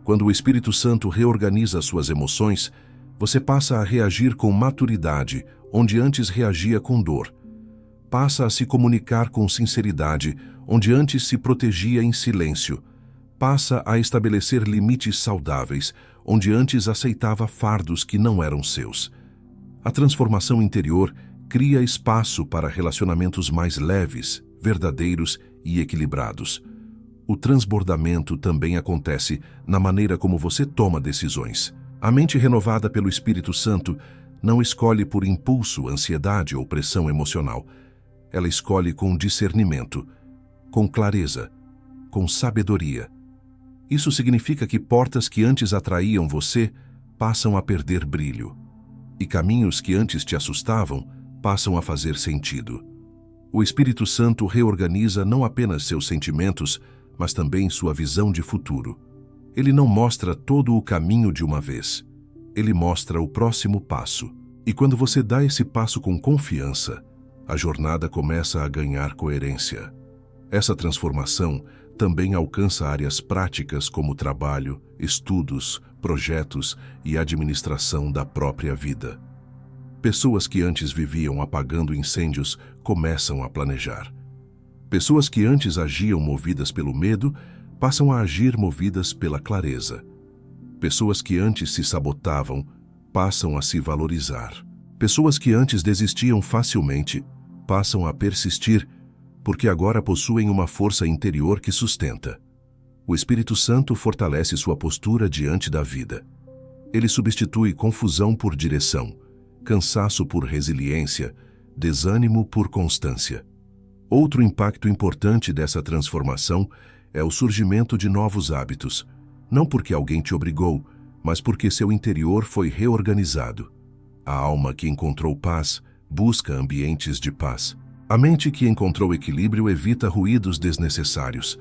Quando o Espírito Santo reorganiza suas emoções, Você passa a reagir com maturidade, onde antes reagia com dor. Passa a se comunicar com sinceridade, onde antes se protegia em silêncio. Passa a estabelecer limites saudáveis, onde antes aceitava fardos que não eram seus. A transformação interior cria espaço para relacionamentos mais leves, verdadeiros e equilibrados. O transbordamento também acontece na maneira como você toma decisões. A mente renovada pelo Espírito Santo não escolhe por impulso, ansiedade ou pressão emocional. Ela escolhe com discernimento, com clareza, com sabedoria. Isso significa que portas que antes atraíam você passam a perder brilho, e caminhos que antes te assustavam passam a fazer sentido. O Espírito Santo reorganiza não apenas seus sentimentos, mas também sua visão de futuro. Ele não mostra todo o caminho de uma vez. Ele mostra o próximo passo. E quando você dá esse passo com confiança, a jornada começa a ganhar coerência. Essa transformação também alcança áreas práticas como trabalho, estudos, projetos e administração da própria vida. Pessoas que antes viviam apagando incêndios começam a planejar. Pessoas que antes agiam movidas pelo medo passam a agir movidas pela clareza. Pessoas que antes se sabotavam passam a se valorizar. Pessoas que antes desistiam facilmente passam a persistir, porque agora possuem uma força interior que sustenta. O Espírito Santo fortalece sua postura diante da vida. Ele substitui confusão por direção, cansaço por resiliência, desânimo por constância. Outro impacto importante dessa transformação é o surgimento de novos hábitos, não porque alguém te obrigou, mas porque seu interior foi reorganizado. A alma que encontrou paz busca ambientes de paz. A mente que encontrou equilíbrio evita ruídos desnecessários.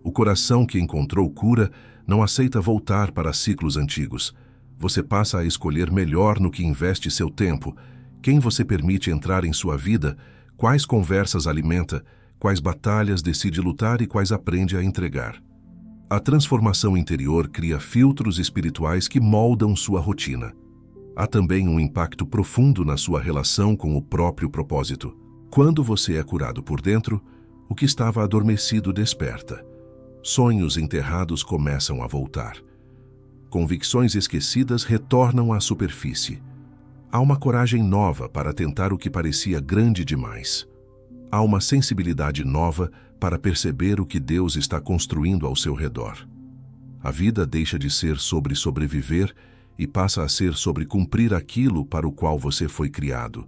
O coração que encontrou cura não aceita voltar para ciclos antigos. Você passa a escolher melhor no que investe seu tempo, quem você permite entrar em sua vida, quais conversas alimenta, quais batalhas decide lutar e quais aprende a entregar. A transformação interior cria filtros espirituais que moldam sua rotina. Há também um impacto profundo na sua relação com o próprio propósito. Quando você é curado por dentro, o que estava adormecido desperta. Sonhos enterrados começam a voltar. Convicções esquecidas retornam à superfície. Há uma coragem nova para tentar o que parecia grande demais. Há uma sensibilidade nova para perceber o que Deus está construindo ao seu redor. A vida deixa de ser sobre sobreviver e passa a ser sobre cumprir aquilo para o qual você foi criado.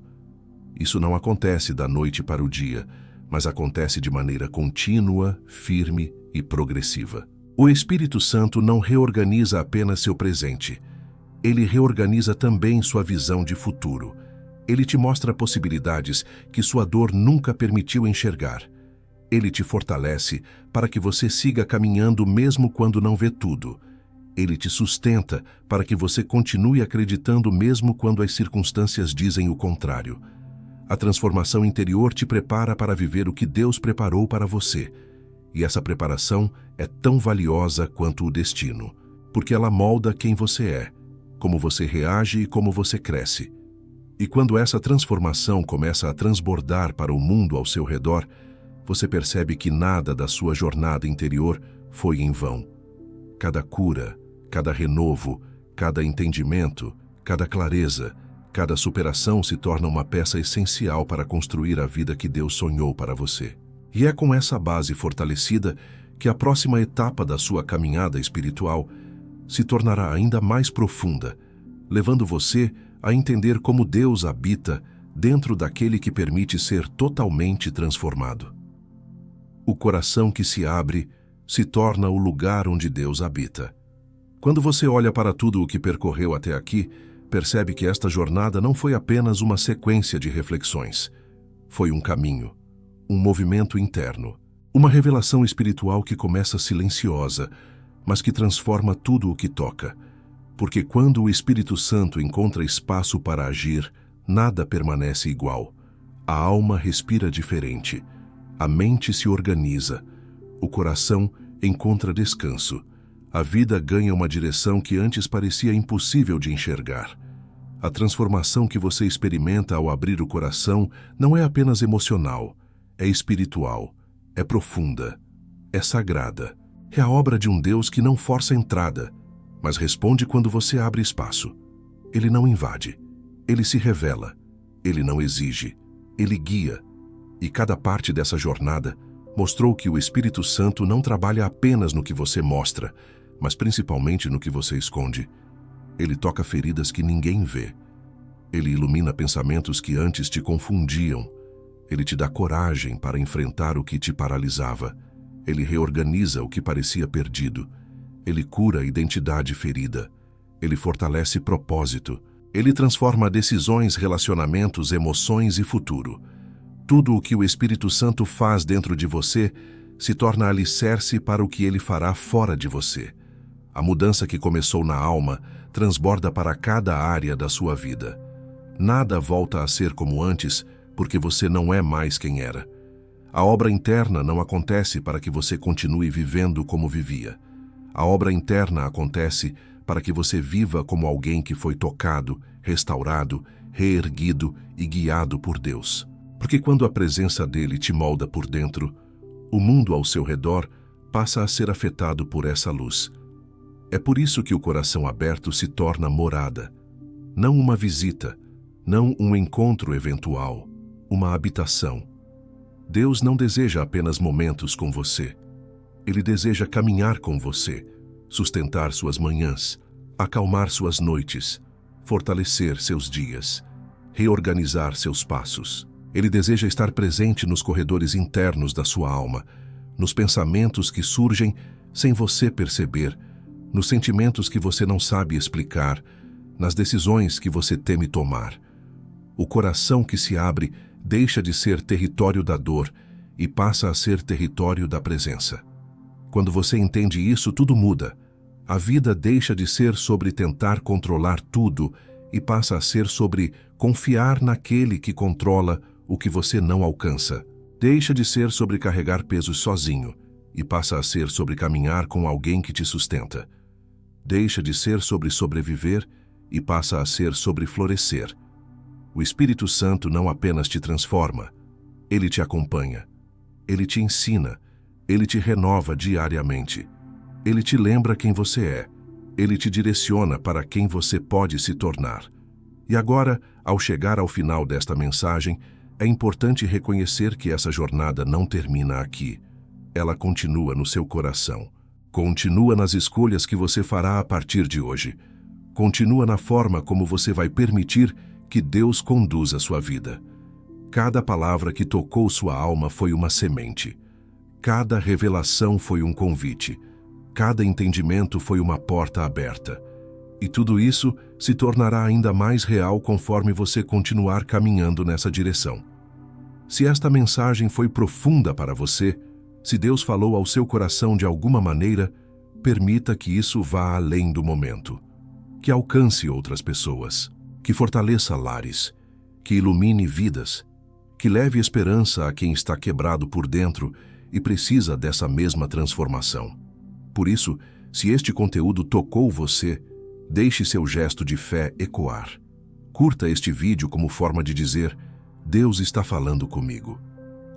Isso não acontece da noite para o dia, mas acontece de maneira contínua, firme e progressiva. O Espírito Santo não reorganiza apenas seu presente. Ele reorganiza também sua visão de futuro. Ele te mostra possibilidades que sua dor nunca permitiu enxergar. Ele te fortalece para que você siga caminhando mesmo quando não vê tudo. Ele te sustenta para que você continue acreditando mesmo quando as circunstâncias dizem o contrário. A transformação interior te prepara para viver o que Deus preparou para você. E essa preparação é tão valiosa quanto o destino, porque ela molda quem você é, como você reage e como você cresce. E quando essa transformação começa a transbordar para o mundo ao seu redor, você percebe que nada da sua jornada interior foi em vão. Cada cura, cada renovo, cada entendimento, cada clareza, cada superação se torna uma peça essencial para construir a vida que Deus sonhou para você. E é com essa base fortalecida que a próxima etapa da sua caminhada espiritual se tornará ainda mais profunda, levando você a entender como Deus habita dentro daquele que permite ser totalmente transformado. O coração que se abre se torna o lugar onde Deus habita. Quando você olha para tudo o que percorreu até aqui, percebe que esta jornada não foi apenas uma sequência de reflexões. Foi um caminho, um movimento interno, uma revelação espiritual que começa silenciosa, mas que transforma tudo o que toca. Porque quando o Espírito Santo encontra espaço para agir, nada permanece igual. A alma respira diferente, a mente se organiza, o coração encontra descanso, a vida ganha uma direção que antes parecia impossível de enxergar. A transformação que você experimenta ao abrir o coração não é apenas emocional, é espiritual, é profunda, é sagrada. É a obra de um Deus que não força a entrada, mas responde quando você abre espaço. Ele não invade, ele se revela, ele não exige, ele guia. E cada parte dessa jornada mostrou que o Espírito Santo não trabalha apenas no que você mostra, mas principalmente no que você esconde. Ele toca feridas que ninguém vê. Ele ilumina pensamentos que antes te confundiam. Ele te dá coragem para enfrentar o que te paralisava. Ele reorganiza o que parecia perdido. Ele cura a identidade ferida. Ele fortalece propósito. Ele transforma decisões, relacionamentos, emoções e futuro. Tudo o que o Espírito Santo faz dentro de você se torna alicerce para o que ele fará fora de você. A mudança que começou na alma transborda para cada área da sua vida. Nada volta a ser como antes, porque você não é mais quem era. A obra interna não acontece para que você continue vivendo como vivia. A obra interna acontece para que você viva como alguém que foi tocado, restaurado, reerguido e guiado por Deus. Porque quando a presença dele te molda por dentro, o mundo ao seu redor passa a ser afetado por essa luz. É por isso que o coração aberto se torna morada. Não uma visita, não um encontro eventual, uma habitação. Deus não deseja apenas momentos com você. Ele deseja caminhar com você, sustentar suas manhãs, acalmar suas noites, fortalecer seus dias, reorganizar seus passos. Ele deseja estar presente nos corredores internos da sua alma, nos pensamentos que surgem sem você perceber, nos sentimentos que você não sabe explicar, nas decisões que você teme tomar. O coração que se abre deixa de ser território da dor e passa a ser território da presença. Quando você entende isso, tudo muda. A vida deixa de ser sobre tentar controlar tudo e passa a ser sobre confiar naquele que controla o que você não alcança. Deixa de ser sobre carregar pesos sozinho e passa a ser sobre caminhar com alguém que te sustenta. Deixa de ser sobre sobreviver e passa a ser sobre florescer. O Espírito Santo não apenas te transforma, ele te acompanha, ele te ensina, ele te renova diariamente. Ele te lembra quem você é, ele te direciona para quem você pode se tornar. E agora, ao chegar ao final desta mensagem, é importante reconhecer que essa jornada não termina aqui. Ela continua no seu coração. Continua nas escolhas que você fará a partir de hoje. Continua na forma como você vai permitir que Deus conduza sua vida. Cada palavra que tocou sua alma foi uma semente. Cada revelação foi um convite. Cada entendimento foi uma porta aberta. E tudo isso se tornará ainda mais real conforme você continuar caminhando nessa direção. Se esta mensagem foi profunda para você, se Deus falou ao seu coração de alguma maneira, permita que isso vá além do momento. Que alcance outras pessoas. Que fortaleça lares, que ilumine vidas, que leve esperança a quem está quebrado por dentro e precisa dessa mesma transformação. Por isso, se este conteúdo tocou você, deixe seu gesto de fé ecoar. Curta este vídeo como forma de dizer: Deus está falando comigo.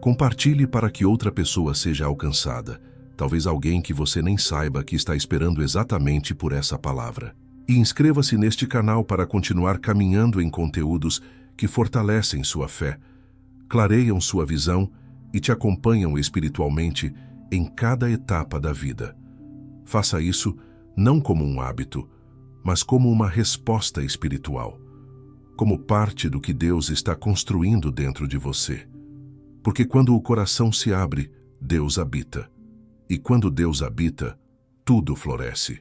Compartilhe para que outra pessoa seja alcançada, talvez alguém que você nem saiba que está esperando exatamente por essa palavra. E inscreva-se neste canal para continuar caminhando em conteúdos que fortalecem sua fé, clareiam sua visão e te acompanham espiritualmente em cada etapa da vida. Faça isso não como um hábito, mas como uma resposta espiritual, como parte do que Deus está construindo dentro de você. Porque quando o coração se abre, Deus habita. E quando Deus habita, tudo floresce.